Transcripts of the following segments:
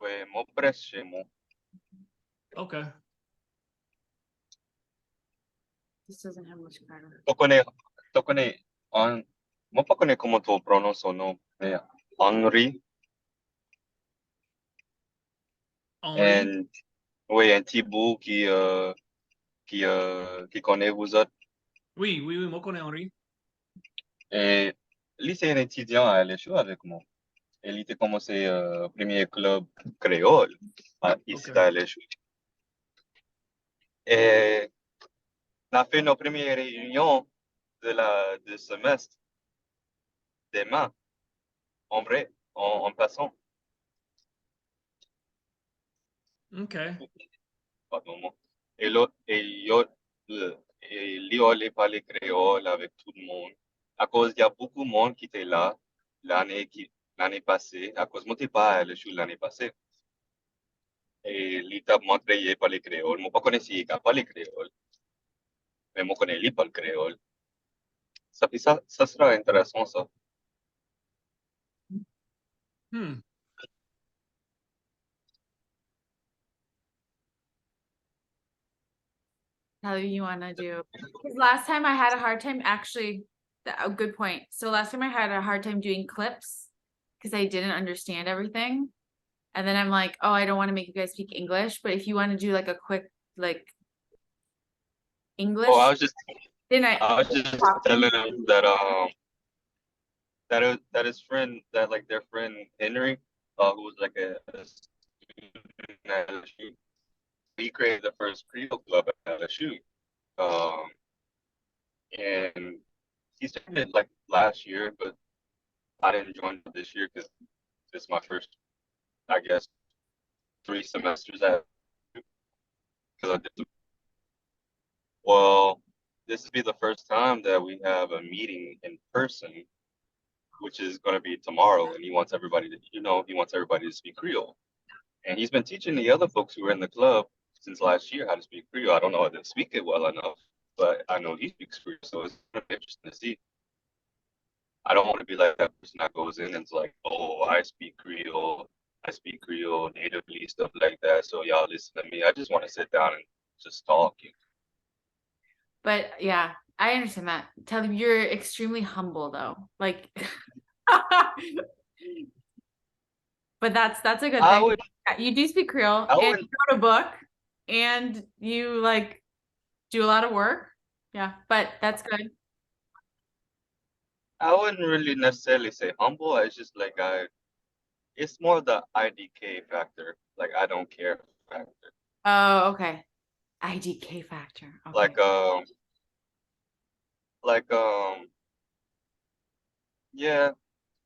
Ouais, mon presque chez moi. Okay. This doesn't have much color. Tu connais, moi pas connais comment tu prononces son nom, mais Henri, Henri? et, oui, un Thibaut qui connaît vous autres. Oui, moi connais Henri. Et lui, c'est un étudiant à l'échelle avec moi. Et il était commencé premier club créole ici Okay. à l'échelle. Et on a fait nos premières réunions de semestre demain, en vrai, en passant. Okay. Pas de moment. Et l'autre, et lui, on allait parler créole avec tout le monde. À cause, il y a beaucoup de monde qui était là l'année passée. À cause, moi, je n'étais pas à l'échelle l'année passée. Et lui, t'a montré, il parlait créole. Moi, pas connaissais, il parlait créole. Mais moi, connais, il parle créole. Ça sera intéressant, ça. Hmm. How do you want to do? Because last time I had a hard time actually. A good point. So last time I had a hard time doing clips because I didn't understand everything. And then I'm like, oh, I don't want to make you guys speak English. But if you want to do like a quick like English, Oh, I was just talk. telling him that his friend, that like their friend Henry, who was like a student at LSU, he created the first Creole club at LSU. Um, and he started like last year, but I didn't join this year because it's my first, I guess, 3 semesters at. Because I did. Well, this will be the first time that we have a meeting in person, which is going to be tomorrow, and he wants everybody to speak Creole. And he's been teaching the other folks who are in the club since last year how to speak Creole. I don't know how to speak it well enough, but I know he speaks Creole, so it's going to be interesting to see. I don't want to be like that person that goes in and it's like, oh, I speak Creole natively, stuff like that. So y'all listen to me. I just want to sit down and just talk. But yeah, I understand that. Taalib, you're extremely humble though. Like but that's a good thing. You do speak Creole and you wrote a book and you like do a lot of work. Yeah, but that's good. I wouldn't really necessarily say humble. It's just like it's more the IDK factor. Like I don't care factor. Oh, okay. IDK factor. Okay. Yeah,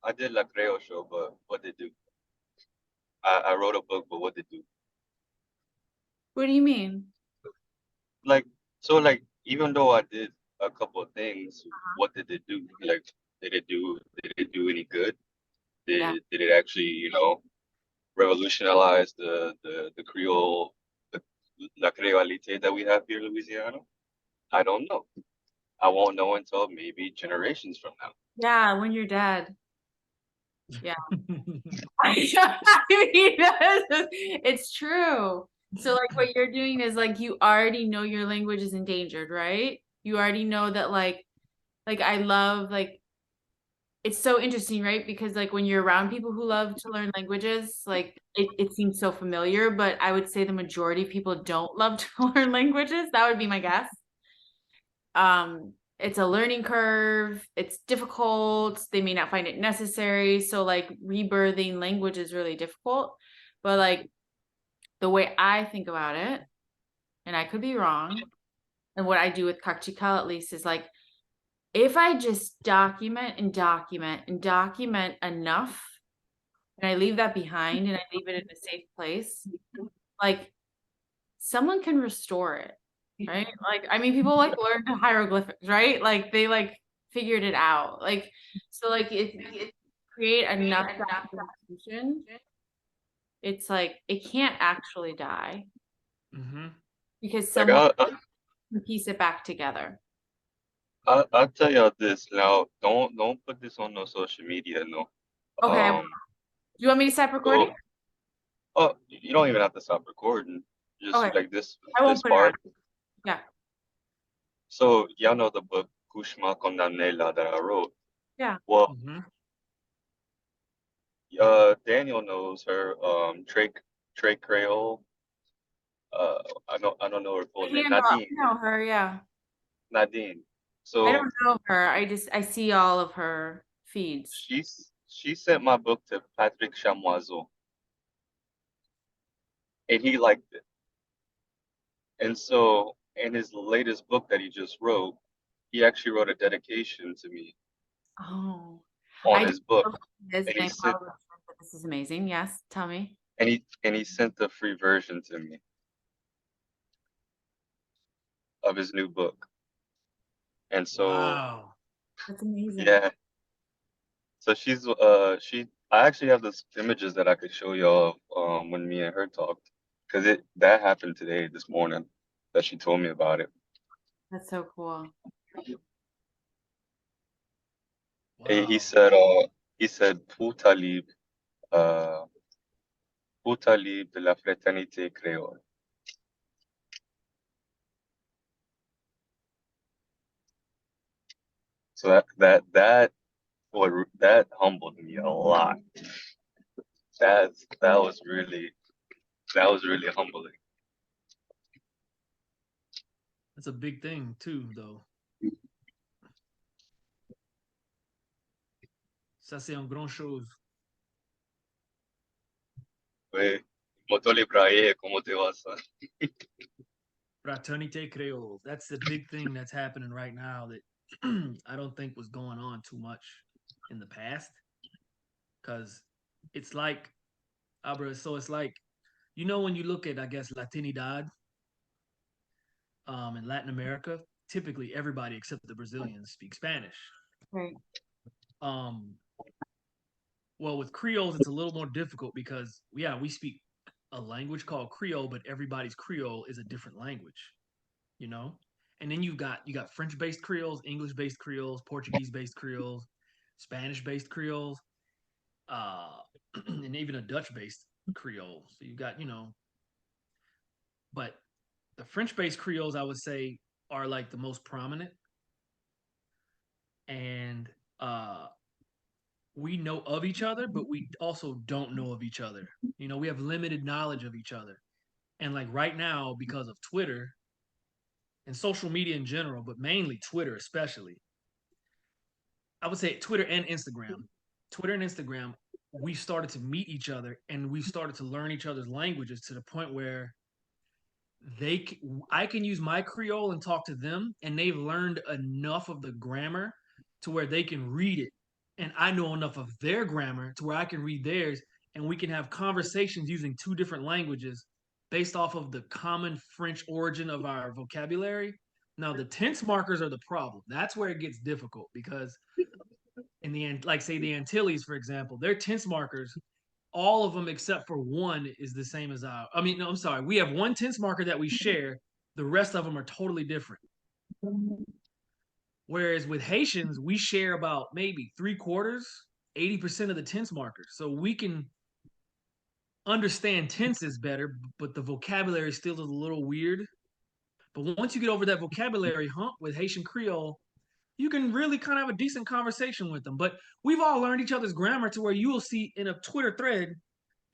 I did La Creole show, but what they do? I wrote a book, but what they do? What do you mean? Like even though I did a couple of things, what did they do? Like did it do any good? Did it actually, revolutionize the Creole, la Creolite that we have here in Louisiana? I don't know. I won't know until maybe generations from now. Yeah, when you're dead. Yeah. I mean, it's true. So like what you're doing is like you already know your language is endangered, right? You already know that like I love like it's so interesting, right? Because like when you're around people who love to learn languages, like it seems so familiar, but I would say the majority of people don't love to learn languages. That would be my guess. It's a learning curve. It's difficult. They may not find it necessary. So like rebirthing language is really difficult. But like the way I think about it, and I could be wrong, and what I do with Kakchikal at least is like, if I just document and document and document enough, and I leave that behind and I leave it in a safe place, like someone can restore it. Right? Like, I mean, people like learn hieroglyphics, right? Like they like figured it out. Like, so like it create enough documentation. It's like it can't actually die because someone can piece it back together. I'll tell y'all this now. Don't put this on no social media, no. Okay. Do you want me to stop recording? Oh, you don't even have to stop recording. Just Okay. like this I won't this put it on. part. Yeah. So y'all know the book Kushma Condamnela that I wrote. Yeah. Well, Mm-hmm. Daniel knows her. Trey Creole. I don't know her full name. I know her, yeah. Nadine. I So don't know her. I see all of her feeds. she sent my book to Patrick Chamoiseau, and he liked it. And so in his latest book that he just wrote, he actually wrote a dedication to me Oh. on I don't his book, know who he is, and and I probably shouldn't, but this is amazing. Yes, tell me. he sent the free version to me of his new book. And so Wow. That's amazing. yeah, so I actually have this images that I could show y'all when me and her talked, because that happened this morning that she told me about it. That's so cool. And Wow. he said pour Taalib uh de la fraternité créole. So that humbled me a lot. That was really humbling. That's a big thing too, though. Ça c'est une grande chose. Ouais. Motole braille, ¿cómo te vas? Fraternité Creole. That's the big thing that's happening right now that I don't think was going on too much in the past. Because it's like, Abra, so it's like, when you look at, I guess, Latinidad in Latin America, typically everybody except the Brazilians speak Spanish. Right. Well, with Creoles, it's a little more difficult because, yeah, we speak a language called Creole, but everybody's Creole is a different language, you know? And then you got French-based Creoles, English-based Creoles, Portuguese-based Creoles, Spanish-based Creoles, and even a Dutch-based Creole. So you got, but the French-based Creoles, I would say, are like the most prominent. And we know of each other, but we also don't know of each other. We have limited knowledge of each other. And like right now, because of Twitter and social media in general, but mainly Twitter especially, I would say Twitter and Instagram. Twitter and Instagram, we started to meet each other and we started to learn each other's languages to the point where I can use my Creole and talk to them, and they've learned enough of the grammar to where they can read it, and I know enough of their grammar to where I can read theirs, and we can have conversations using two different languages based off of the common French origin of our vocabulary. Now, the tense markers are the problem. That's where it gets difficult because in the end, like say the Antilles, for example, their tense markers, all of them except for one is the same as our. I mean, no, I'm sorry. We have one tense marker that we share. The rest of them are totally different. Whereas with Haitians, we share about maybe 3/4, 80% of the tense markers. So we can understand tenses better, but the vocabulary still is a little weird. But once you get over that vocabulary hump with Haitian Creole, you can really kind of have a decent conversation with them. But we've all learned each other's grammar to where you will see in a Twitter thread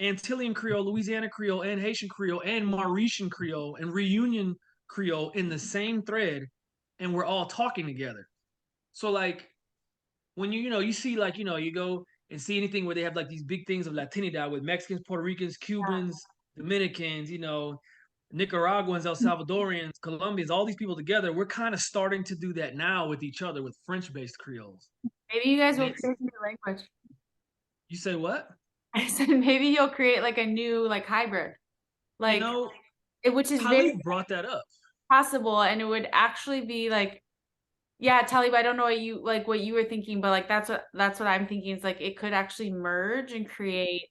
Antillean Creole, Louisiana Creole, and Haitian Creole, and Mauritian Creole, and Reunion Creole in the same thread, and we're all talking together. So like when you see like you go and see anything where they have like these big things of Latinidad with Mexicans, Puerto Ricans, Cubans, Dominicans, Nicaraguans, El Salvadorians, Colombians, all these people together. We're kind of starting to do that now with each other with French-based Creoles. Maybe you guys And will create a new language. you say what? I said maybe you'll create like a new like hybrid. Like which is very Taalib brought that up. possible, and it would actually be like, yeah, Taalib, I don't know what you were thinking, but like that's what I'm thinking. Is like it could actually merge and create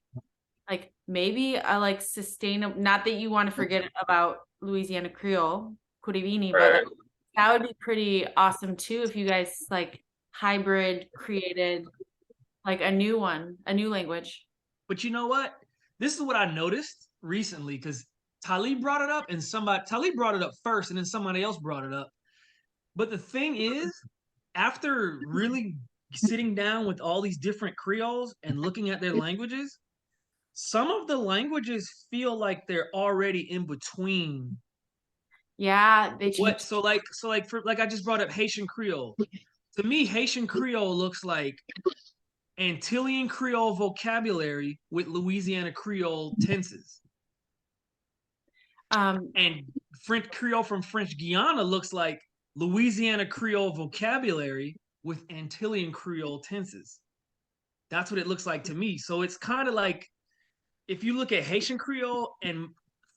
like maybe a like sustainable, not that you want to forget about Louisiana Creole, Curibini, but like, Right. that would be pretty awesome too if you guys like hybrid created like a new language. But you know what? this is what I noticed recently because Taalib brought it up and Taalib brought it up first and then somebody else brought it up. But the thing is, after really sitting down with all these different Creoles and looking at their languages, some of the languages feel like they're already in between. Yeah, they What changed. for like I just brought up Haitian Creole. To me, Haitian Creole looks like Antillean Creole vocabulary with Louisiana Creole tenses. And French Creole from French Guiana looks like Louisiana Creole vocabulary with Antillean Creole tenses. That's what it looks like to me. So it's kind of like if you look at Haitian Creole and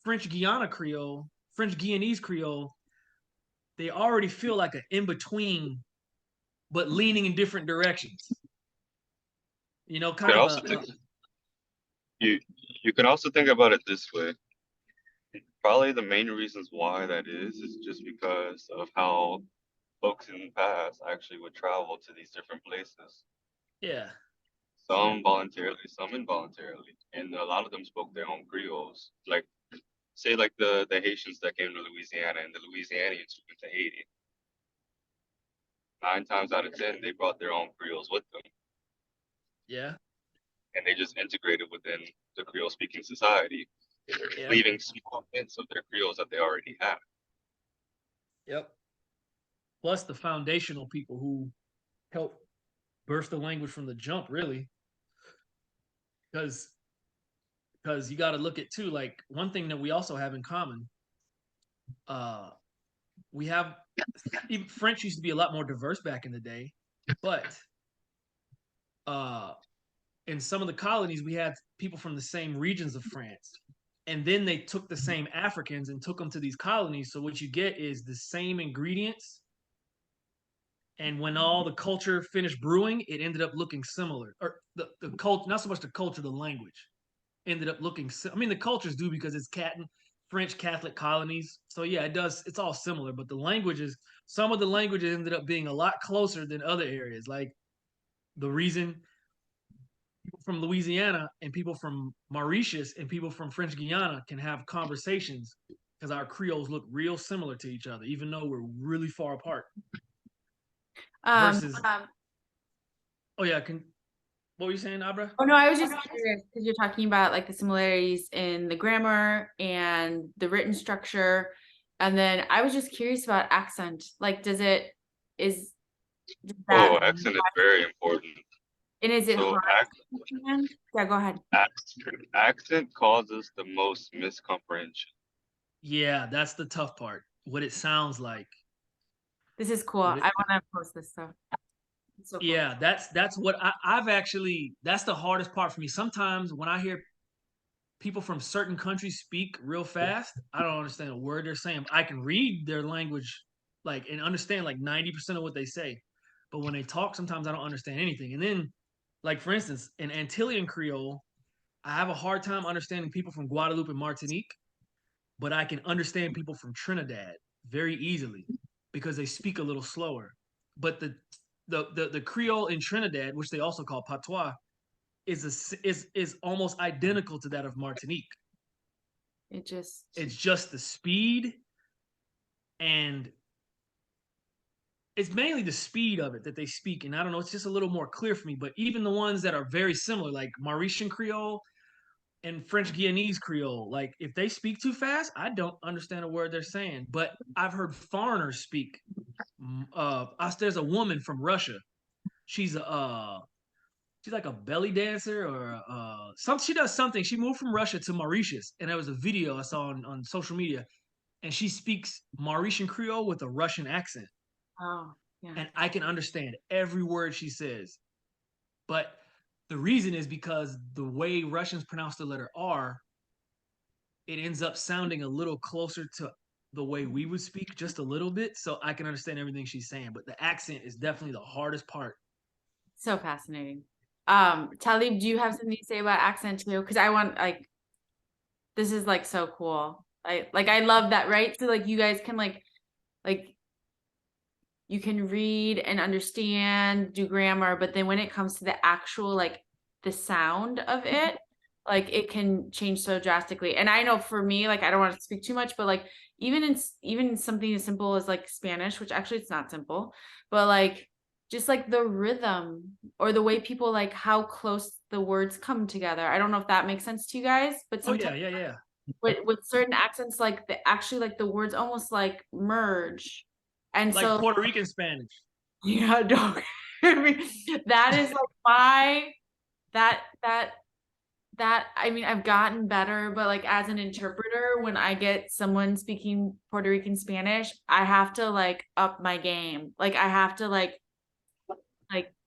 French Guiana Creole, French Guianese Creole, they already feel like an in between, but leaning in different directions. You know, You kind could of also think, you you could also think about it this way. Probably the main reasons why that is just because of how folks in the past actually would travel to these different places. yeah, Some voluntarily, some involuntarily, and a lot of them spoke their own Creoles. Like, say, like the Haitians that came to Louisiana and the Louisianians who went to Haiti. 9 times out of 10, they brought their own Creoles with them, yeah, and they just integrated within the Creole-speaking society, yeah, leaving small hints of their Creoles that they already had. yep. Plus the foundational people who help birth the language from the jump, really, because you got to look at too. Like one thing that we also have in common, uh, we have even French used to be a lot more diverse back in the day, but uh, in some of the colonies we had people from the same regions of France, and then they took the same Africans and took them to these colonies. So what you get is the same ingredients, and when all the culture finished brewing, it ended up looking similar. Or the culture, not so much the culture, the language ended up looking. I mean, the cultures do because it's French Catholic colonies. So yeah, it does. It's all similar, but the languages, some of the languages ended up being a lot closer than other areas. Like the reason people from Louisiana and people from Mauritius and people from French Guiana can have conversations because our Creoles look real similar to each other, even though we're really far apart. Versus, oh yeah, what were you saying, Abra? Oh no, I was just curious because you're talking about like the similarities in the grammar and the written structure. And then I was just curious about accent. Like, does that Oh, accent is very important. and is it So hard? Yeah, go ahead. accent causes the most miscomprehension. Yeah, that's the tough part. What it sounds like. This is cool. I want to post this stuff. So cool. Yeah, that's what I've actually. That's the hardest part for me. Sometimes when I hear people from certain countries speak real fast, I don't understand a word they're saying. I can read their language, like and understand like 90% of what they say, but when they talk, sometimes I don't understand anything. And then, like for instance, in Antillean Creole, I have a hard time understanding people from Guadeloupe and Martinique, but I can understand people from Trinidad very easily because they speak a little slower. But the Creole in Trinidad, which they also call patois, is almost identical to that of Martinique. It's just the speed, and it's mainly the speed of it that they speak. And I don't know, it's just a little more clear for me. But even the ones that are very similar, like Mauritian Creole and French Guianese Creole, like if they speak too fast, I don't understand a word they're saying. But I've heard foreigners speak. There's a woman from Russia. She's like a belly dancer or she does something. She moved from Russia to Mauritius, and there was a video I saw on social media, and she speaks Mauritian Creole with a Russian accent. Oh, yeah. And I can understand every word she says. But the reason is because the way Russians pronounce the letter R, it ends up sounding a little closer to the way we would speak, just a little bit. So I can understand everything she's saying. But the accent is definitely the hardest part. So fascinating. Taalib, do you have something to say about accent too? Because I want this is like so cool. I love that, right? So like you guys can like you can read and understand, do grammar, but then when it comes to the actual like the sound of it, Like it can change so drastically. And I know for me, like I don't want to speak too much, but like even something as simple as like Spanish, which actually it's not simple, but like just like the rhythm or the way people like how close the words come together. I don't know if that makes sense to you guys, but Oh yeah, sometimes yeah. with certain accents, like the actually like the words almost like merge. And Like so Puerto Rican Spanish. yeah, don't that is like my that I mean, I've gotten better, but like as an interpreter, when I get someone speaking Puerto Rican Spanish, I have to like up my game. Like I have to like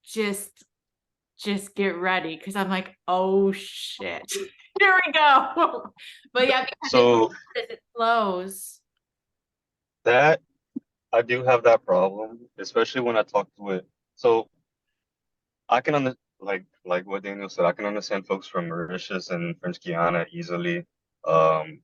just get ready because I'm like, oh shit. Here we go. But yeah, because So it flows. that I do have that problem, especially when I talk to it. So I can like what Daniel said, I can understand folks from Mauritius and French Guiana easily. Um,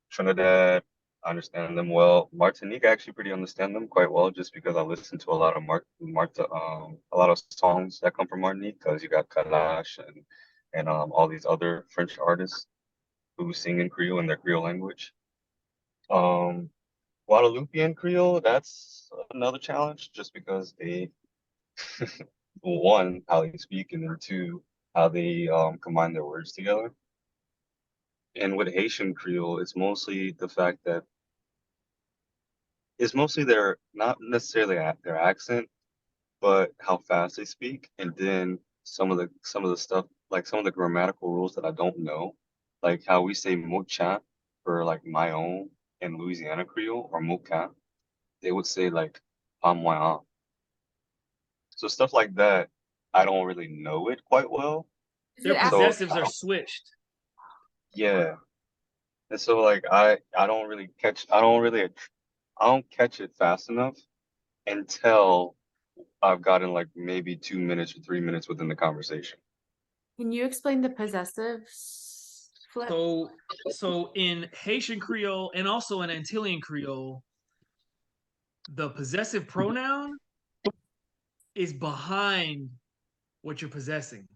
Trinidad, I understand them well. Martinique, I actually pretty understand them quite well just because I listen to a lot of a lot of songs that come from Martinique because you got Kalash and all these other French artists who sing in Creole in their Creole language. Um, Guadeloupean Creole, that's another challenge just because they one, how they speak, and then two, how they combine their words together. And with Haitian Creole, it's mostly the fact that it's mostly their not necessarily their accent, but how fast they speak, and then some of the stuff like some of the grammatical rules that I don't know, like how we say "mucha" for like my own in Louisiana Creole or "muka," they would say like "pas moi." So stuff like that, I don't really know it quite well. Is it Their So possessives are switched. yeah, and so like I don't catch it fast enough until I've gotten like maybe 2 minutes or 3 minutes within the conversation. Can you explain the possessive flip? So in Haitian Creole and also in Antillean Creole, the possessive pronoun is behind what you're possessing.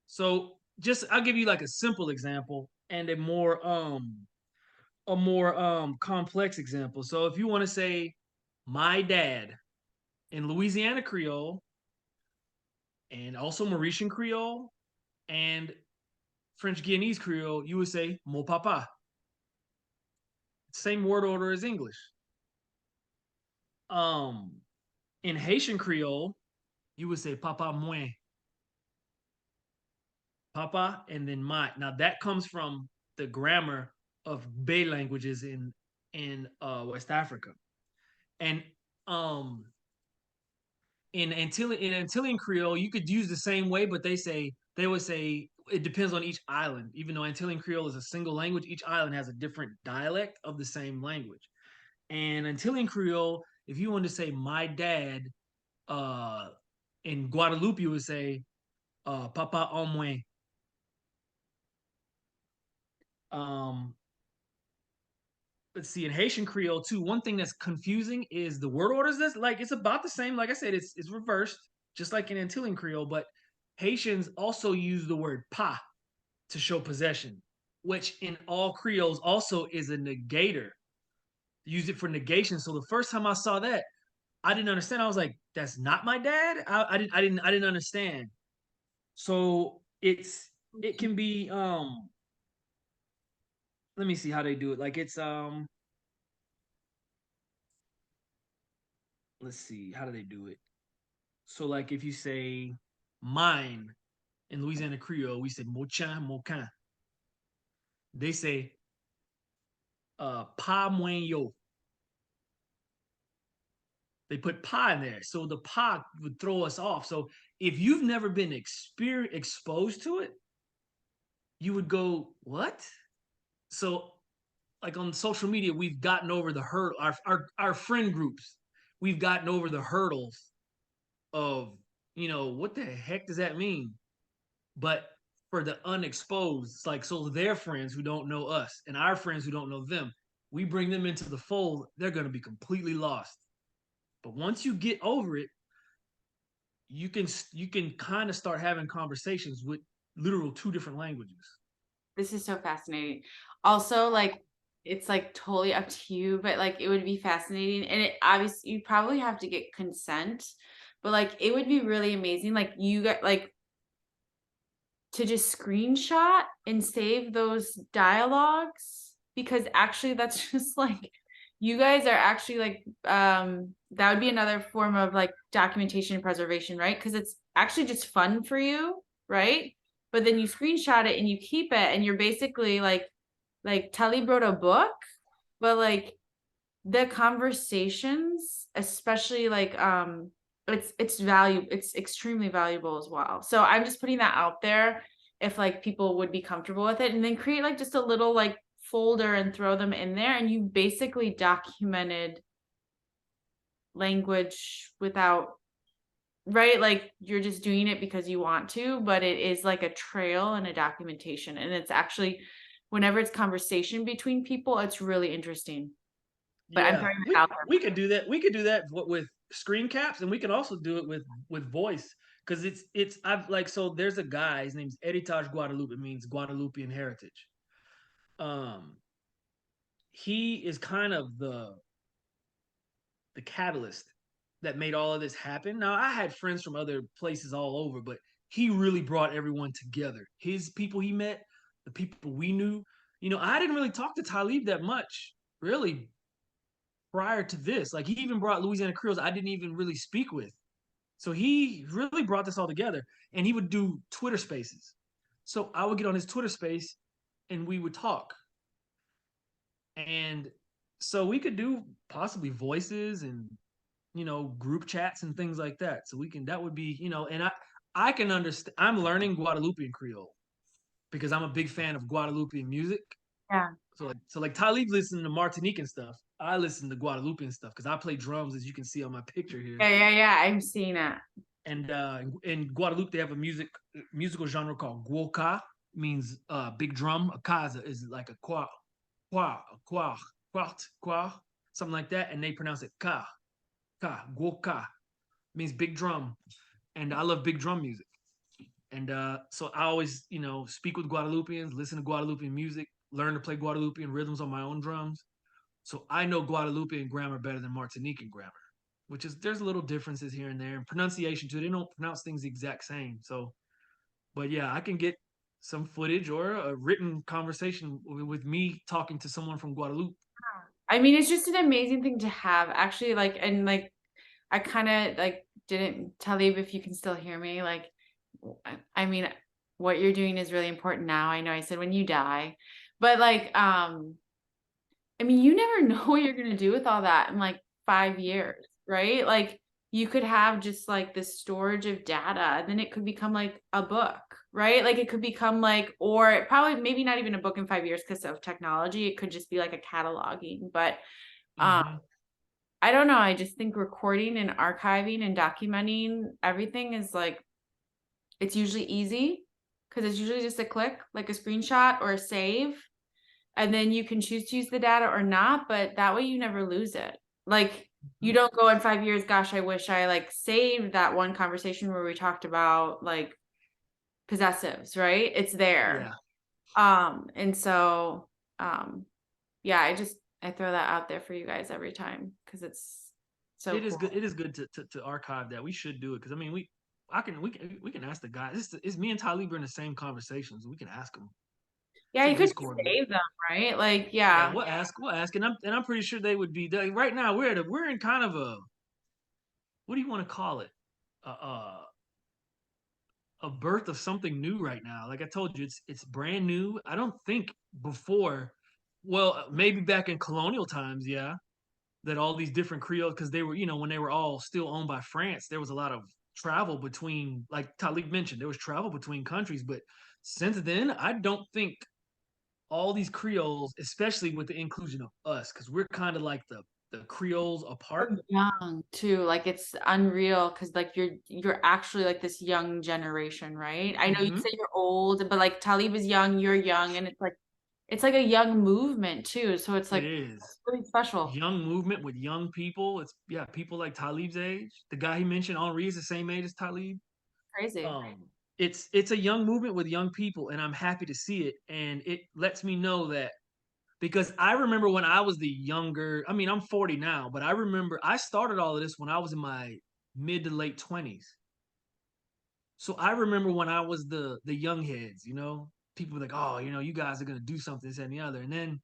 So just I'll give you like a simple example and a more complex example. So if you want to say my dad in Louisiana Creole and also Mauritian Creole and French Guianese Creole, you would say mon papa. Same word order as English. Um in Haitian Creole, you would say papa moi, papa, and then my. Now that comes from the grammar of Bay languages in West Africa. And um in Antillean Creole, you could use the same way, but they would say it depends on each island. Even though Antillean Creole is a single language, each island has a different dialect of the same language. And Antillean Creole, if you wanted to say my dad, uh, in Guadeloupe, you would say Papa au moins. Um, let's see, in Haitian Creole too, one thing that's confusing is the word orders. This like it's about the same. Like I said, it's reversed, just like in Antillean Creole, but Haitians also use the word pa to show possession, which in all Creoles also is a negator. Use it for negation. So the first time I saw that, I didn't understand. I was like, "That's not my dad." I didn't understand. So it can be let me see how they do it. Like it's let's see how do they do it. So like if you say mine in Louisiana Creole, we say mochan mocan. They say pa mwen yo. They put pa in there, so the pa would throw us off. So if you've never been exposed to it, you would go what? So like on social media, we've gotten over the hurdle. Our friend groups, we've gotten over the hurdles of what the heck does that mean? But for the unexposed, it's like so their friends who don't know us and our friends who don't know them, we bring them into the fold, they're going to be completely lost. But once you get over it, you can kind of start having conversations with literal two different languages. This is so fascinating. Also, like, it's like totally up to you, but like it would be fascinating. And it obviously you probably have to get consent, but like it would be really amazing. Like you get like to just screenshot and save those dialogues because actually that's just like you guys are actually like that would be another form of like documentation and preservation, right? Because it's actually just fun for you, right? But then you screenshot it and you keep it and you're basically like Taalib wrote a book, but like the conversations, especially like it's extremely valuable as well. So I'm just putting that out there if like people would be comfortable with it and then create like just a little like folder and throw them in there and you basically documented language without right like you're just doing it because you want to, but it is like a trail and a documentation and it's actually whenever it's conversation between people it's really interesting. But I'm Yeah, throwing it out there. we could do that. We could do that with screen caps, and we can also do it with voice because it's I've like so there's a guy. His name's Heritage Guadalupe. It means Guadalupean heritage. Um, he is kind of the catalyst that made all of this happen. Now I had friends from other places all over, but he really brought everyone together. His people he met, the people we knew. You know, I didn't really talk to Taalib that much, really prior to this. Like he even brought Louisiana Creoles I didn't even really speak with. So he really brought this all together. And he would do Twitter spaces. So I would get on his Twitter space and we would talk. And so we could do possibly voices and group chats and things like that. So we can that would be, and I can understand I'm learning Guadeloupean Creole because I'm a big fan of Guadeloupean music. Yeah. So like Talib listening to Martinique and stuff. I listen to Guadeloupean stuff because I play drums, as you can see on my picture here. Yeah. I'm seeing it. And in Guadeloupe, they have a musical genre called guoka, means big drum. A kaza is like a qua, something like that, and they pronounce it guoka, means big drum. And I love big drum music. And so I always, speak with Guadeloupeans, listen to Guadeloupean music, learn to play Guadeloupean rhythms on my own drums. So I know Guadeloupean grammar better than Martinican grammar, which is there's little differences here and there, and pronunciation too. They don't pronounce things the exact same. So, but yeah, I can get some footage or a written conversation with me talking to someone from Guadeloupe. I mean, it's just an amazing thing to have actually like and like I kind of like didn't tell you if you can still hear me like I mean what you're doing is really important now. I know I said when you die, but like I mean, you never know what you're gonna do with all that in like 5 years, right? Like you could have just like this storage of data, and then it could become like a book, right? Like it could become like, or probably maybe not even a book in 5 years because of technology. It could just be like a cataloging. But Mm-hmm. I don't know. I just think recording and archiving and documenting everything is like it's usually easy because it's usually just a click, like a screenshot or a save and then you can choose to use the data or not, but that way you never lose it. Like you don't go in 5 years, gosh, I wish I like saved that one conversation where we talked about like possessives, right? It's there. And so yeah, I throw that out there for you guys every time because it's so It is cool. good. It is good to archive that. We should do it because I mean we can ask the guys. It's me and Talib are in the same conversations. We can ask them. Yeah, you could Discord. save them, right? Like, Yeah, yeah. we'll ask, and I'm pretty sure they would be. Right now, we're in kind of a what do you want to call it? A birth of something new right now. Like I told you, it's brand new. I don't think before, well, maybe back in colonial times, yeah, that all these different Creoles, because they were, when they were all still owned by France, there was a lot of travel between, like Talib mentioned, there was travel between countries. But since then, I don't think all these Creoles, especially with the inclusion of us, because we're kind of like the Creoles apart. We're young too. Like it's unreal because like you're actually like this young generation, right? I know you Mm-hmm. say you're old, but like Talib is young, you're young, and it's like a young movement too. So it's It like is really special. young movement with young people. It's people like Talib's age. The guy he mentioned, Henri, is the same age as Talib. Crazy. Um, it's a young movement with young people, and I'm happy to see it. And it lets me know that because I remember when I was the younger, I mean, I'm 40 now, but I remember I started all of this when I was in my mid to late 20s. So I remember when I was the young heads, you know, people were like, oh, you know, you guys are gonna do something, this and the other. And then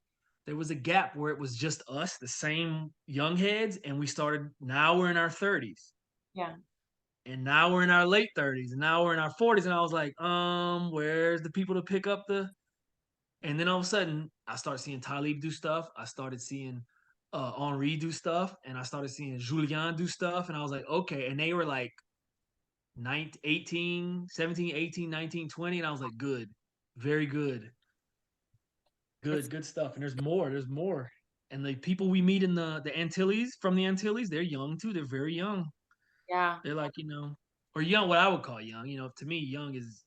there was a gap where it was just us, the same young heads, and we started. Now we're in our 30s, Yeah. and now we're in our late 30s, and now we're in our 40s. And I was like, where's the people to pick up the? And then all of a sudden, I started seeing Taalib do stuff. I started seeing Henri do stuff, and I started seeing Julian do stuff. And I was like, okay. And they were like 19, 18, 17, 18, 19, 20. And I was like, good, very good, It's good stuff. And there's more, there's more. And the people we meet in the Antilles, from the Antilles, they're young too. They're very young. yeah. They're like, you know, or young, what I would call young. You know, to me, young is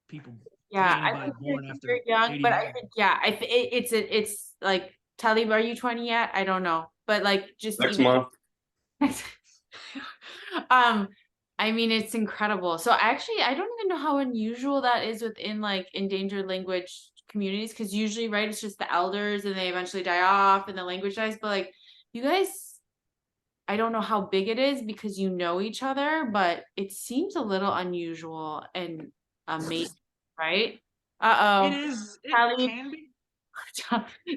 people, to me, Yeah, I anybody think you're born after super young, but 89. I think yeah, it's like Talib, are you 20 yet? I don't know, but like just Next even month. um, I mean it's incredible. So actually, I don't even know how unusual that is within like endangered language communities, because usually, right, it's just the elders and they eventually die off and the language dies. But like you guys, I don't know how big it is because you know each other, but it seems a little unusual and amazing, right? It Uh-oh. is, it Talib, can be.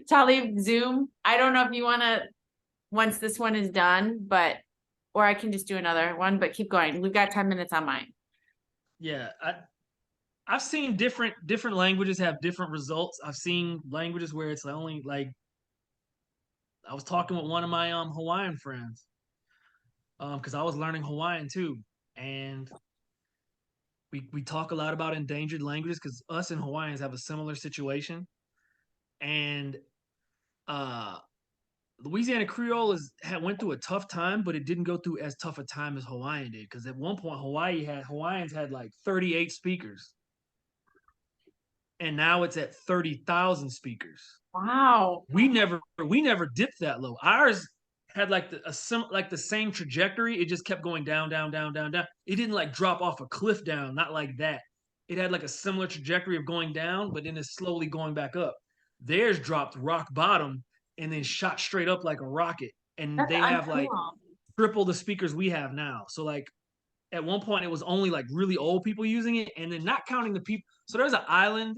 Talib, Zoom. I don't know if you want to, once this one is done, but, or I can just do another one, but keep going. We've got 10 minutes on mine. Yeah, I've seen different languages have different results. I've seen languages where it's only like I was talking with one of my Hawaiian friends because I was learning Hawaiian too, and we talk a lot about endangered languages because us and Hawaiians have a similar situation, and uh Louisiana Creole went through a tough time, but it didn't go through as tough a time as Hawaiian did because at one point Hawaiians had like 38 speakers, and now it's at 30,000 speakers. Wow. We never dipped that low. Ours had like the same trajectory. It just kept going down, down, down, down, down. It didn't like drop off a cliff down, not like that. It had like a similar trajectory of going down, but then it's slowly going back up. Theirs dropped rock bottom and then shot straight up like a rocket. And That's they have like uncool. triple the speakers we have now. So like at one point it was only like really old people using it, and then not counting the people. So there's an island,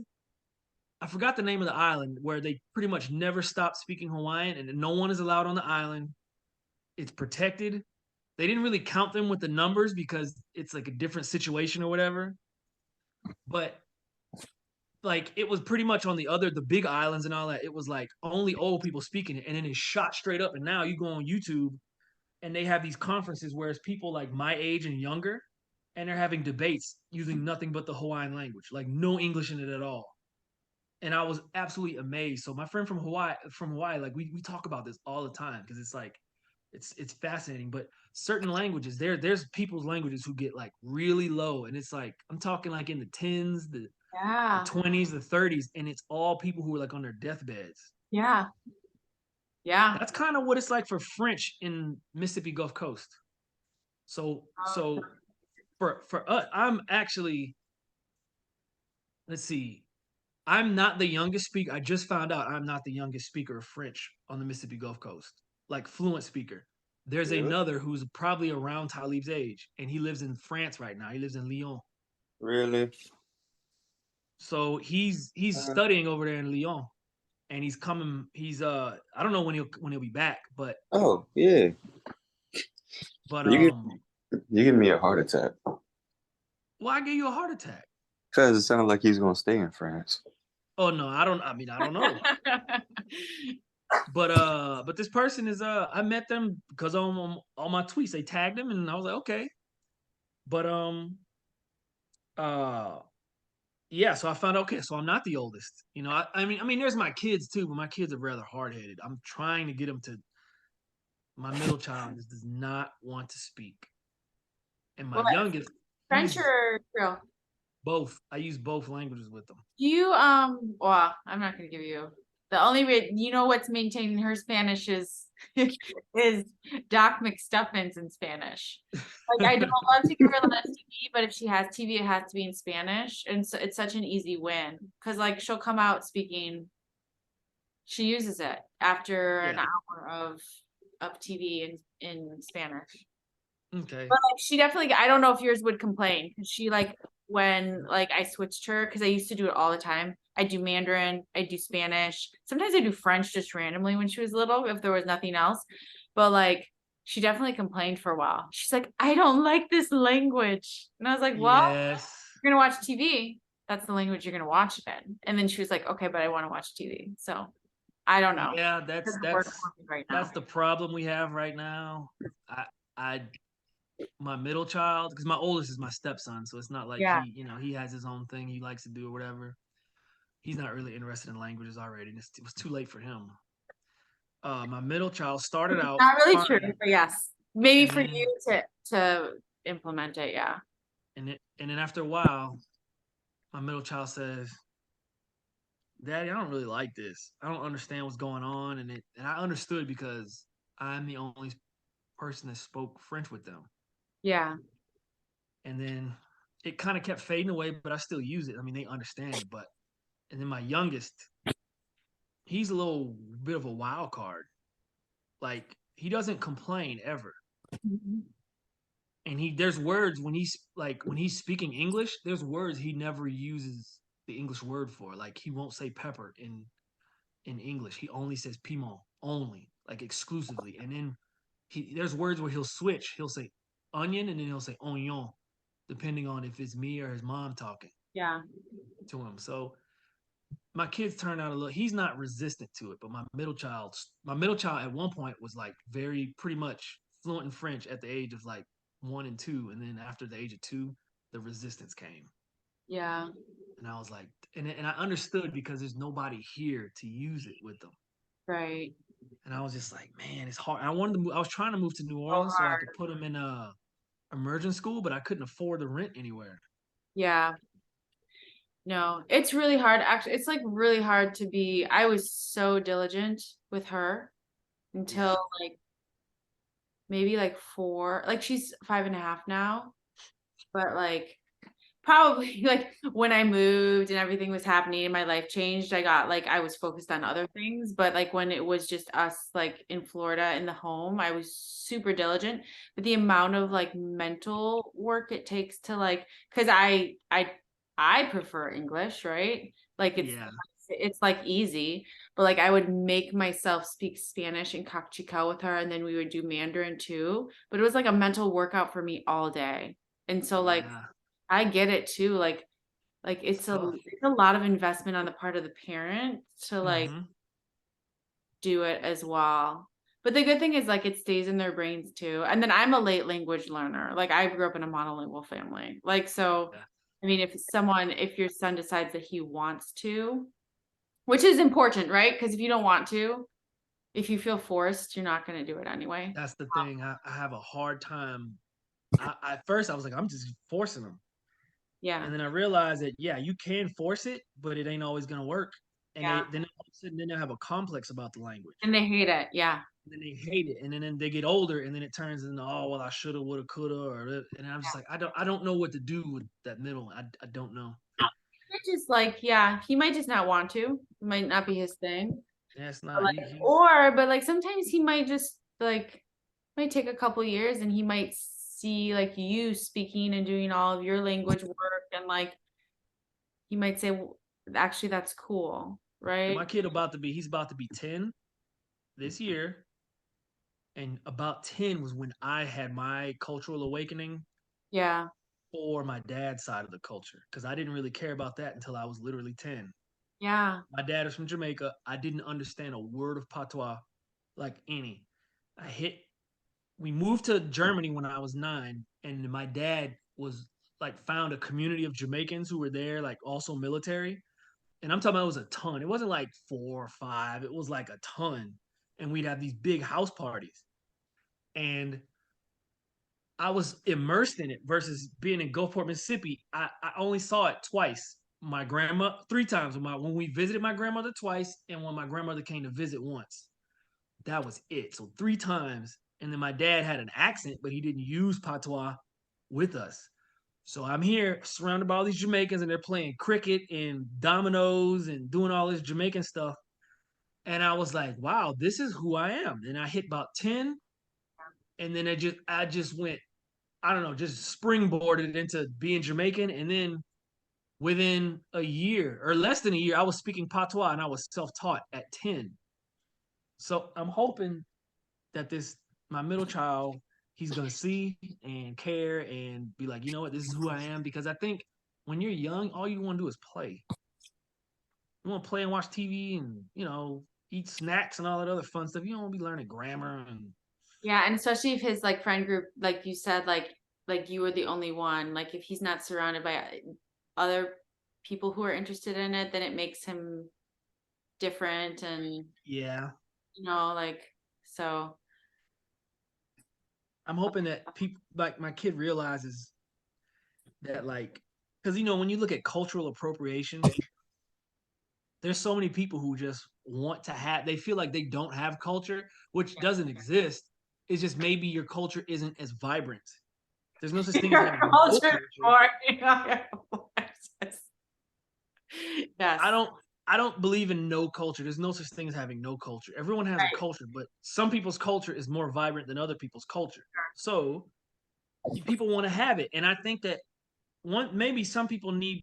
I forgot the name of the island, where they pretty much never stop speaking Hawaiian and no one is allowed on the island. It's protected. They didn't really count them with the numbers because it's like a different situation or whatever. But like it was pretty much on the big islands and all that. It was like only old people speaking it, and then it shot straight up. And now you go on YouTube and they have these conferences where it's people like my age and younger, and they're having debates using nothing but the Hawaiian language, like no English in it at all. And I was absolutely amazed. So my friend from Hawaii, like we talk about this all the time because it's like it's fascinating. But certain languages, there's people's languages who get like really low, and it's like I'm talking like in the tens, the Yeah. 20s, the 30s, and it's all people who are like on their deathbeds. Yeah. Yeah. That's kind of what it's like for French in Mississippi Gulf Coast. So for us, I'm actually, let's see, I'm not the youngest speaker. I just found out I'm not the youngest speaker of French on the Mississippi Gulf Coast, like fluent speaker. There's Really? another who's probably around Talib's age, and he lives in France right now. He lives in Lyon. Really? So he's studying over there in Lyon, and he's coming. I don't know when he'll be back, but Oh, yeah. but You you give me a heart attack. why gave you a heart attack? Because it sounded like he's gonna stay in France. Oh no, I don't. I mean, I don't know. But this person is I met them because on my tweets they tagged him, and I was like, okay. But uh yeah, so I found out, okay, so I'm not the oldest. You know, I mean there's my kids too, but my kids are rather hard-headed. I'm trying to get them to, my middle child just does not want to speak. And my Well, youngest, French he's or Creole? both. I use both languages with them. Do you well, I'm not gonna give you the only way you know what's maintaining her Spanish is is Doc McStuffins in Spanish. Like I don't love to give her less TV, but if she has TV, it has to be in Spanish, and so it's such an easy win because like she'll come out speaking. She uses it after an Yeah. hour of TV in Spanish. Okay. But like she definitely, I don't know if yours would complain because she like when like I switched her because I used to do it all the time. I do Mandarin, I do Spanish. Sometimes I do French just randomly when she was little if there was nothing else. But like she definitely complained for a while. She's like, I don't like this language. And I was like, well, Yes. you're gonna watch TV. That's the language you're gonna watch it in. And then she was like, okay, but I want to watch TV. So I don't know. Yeah, It that's doesn't work for me right now. that's the problem we have right now. I my middle child, because my oldest is my stepson, so it's not like Yeah. he has his own thing he likes to do or whatever. He's not really interested in languages already. It was too late for him. My middle child started out Not really true, fine, but yes. Maybe and for then you to implement it, yeah. and then after a while, my middle child says, "Daddy, I don't really like this. I don't understand what's going on." And I understood because I'm the only person that spoke French with them. Yeah. And then it kind of kept fading away, but I still use it. I mean, they understand it. But and then my youngest, he's a little bit of a wild card. Like he doesn't complain ever. Mhm. And there's words when he's speaking English, there's words he never uses the English word for. Like he won't say pepper in English. He only says piment only, like exclusively. And then there's words where he'll switch. He'll say onion and then he'll say oignon, depending on if it's me or his mom talking Yeah. to him. So my kids turned out a little. He's not resistant to it, but my middle child at one point was like very pretty much fluent in French at the age of like 1 and 2, and then after the age of 2, the resistance came, Yeah. and I was like, and I understood because there's nobody here to use it with them, Right. and I was just like, man, it's hard. I wanted to move. I was trying to move to New So Orleans so I hard. could put him in a immersion school, but I couldn't afford the rent anywhere. Yeah. No, it's really hard. Actually, it's like really hard to be. I was so diligent with her Yeah, until like maybe like 4. Like she's 5.5 now, but like probably like when I moved and everything was happening and my life changed, I was focused on other things. But like when it was just us like in Florida in the home, I was super diligent. But the amount of like mental work it takes to like, because I prefer English, right? Like yeah, it's like easy, but like I would make myself speak Spanish and Kakchika with her, and then we would do Mandarin too. But it was like a mental workout for me all day. And so like yeah. I get it too. Like It's tough. it's a lot of investment on the part of the parent to like Hmm. do it as well. But the good thing is like it stays in their brains too. And then I'm a late language learner. Like I grew up in a monolingual family. Like so Yeah. I mean if your son decides that he wants to, which is important, right? Because if you don't want to, if you feel forced, you're not going to do it anyway. That's the thing. I have a hard time. At first I was like, I'm just forcing them. Yeah. And then I realized that yeah, you can force it, but it ain't always gonna work. And Yeah. then all of a sudden then they have a complex about the language. And they hate it. Yeah. And then they hate it. And then they get older and then it turns into, oh well, I shoulda, woulda, coulda, and I'm just like, I don't know what to do with that middle. I don't know. Just like, yeah, he might just not want to. It might not be his thing. Yeah, it's But not he's but like sometimes he might just like might take a couple years and he might see like you speaking and doing all of your language work and like he might say, well, actually that's cool, right? my kid he's about to be 10 this year. And about 10 was when I had my cultural awakening Yeah. for my dad's side of the culture because I didn't really care about that until I was literally 10. Yeah. My dad is from Jamaica. I didn't understand a word of patois, like any. I hit. We moved to Germany when I was 9, and my dad was like found a community of Jamaicans who were there, like also military. And I'm talking about it was a ton. It wasn't like 4 or 5. It was like a ton. And we'd have these big house parties. And I was immersed in it versus being in Gulfport, Mississippi. I only saw it twice. My grandma 3 times when we visited my grandmother twice, and when my grandmother came to visit once. That was it. So 3 times. And then my dad had an accent, but he didn't use patois with us. So I'm here surrounded by all these Jamaicans and they're playing cricket and dominoes and doing all this Jamaican stuff. And I was like, wow, this is who I am. And I hit about 10. And then I just went, I don't know, just springboarded into being Jamaican. And then within a year or less than a year, I was speaking patois and I was self-taught at 10. So I'm hoping that this my middle child, he's gonna see and care and be like, you know what, this is who I am. Because I think when you're young, all you want to do is play. You want to play and watch TV and eat snacks and all that other fun stuff. You don't want to be learning grammar and Yeah, and especially if his like friend group, like you said, like you were the only one. Like if he's not surrounded by other people who are interested in it, then it makes him different and yeah. like so. I'm hoping that people like my kid realizes that because when you look at cultural appropriation, there's so many people who just want to they feel like they don't have culture, which doesn't exist. It's just maybe your culture isn't as vibrant. There's no such thing as having no culture. Yes. I don't believe in no culture. There's no such thing as having no culture. Everyone has a culture, but some people's culture is more vibrant than other people's culture. So people want to have it. And I think that maybe some people need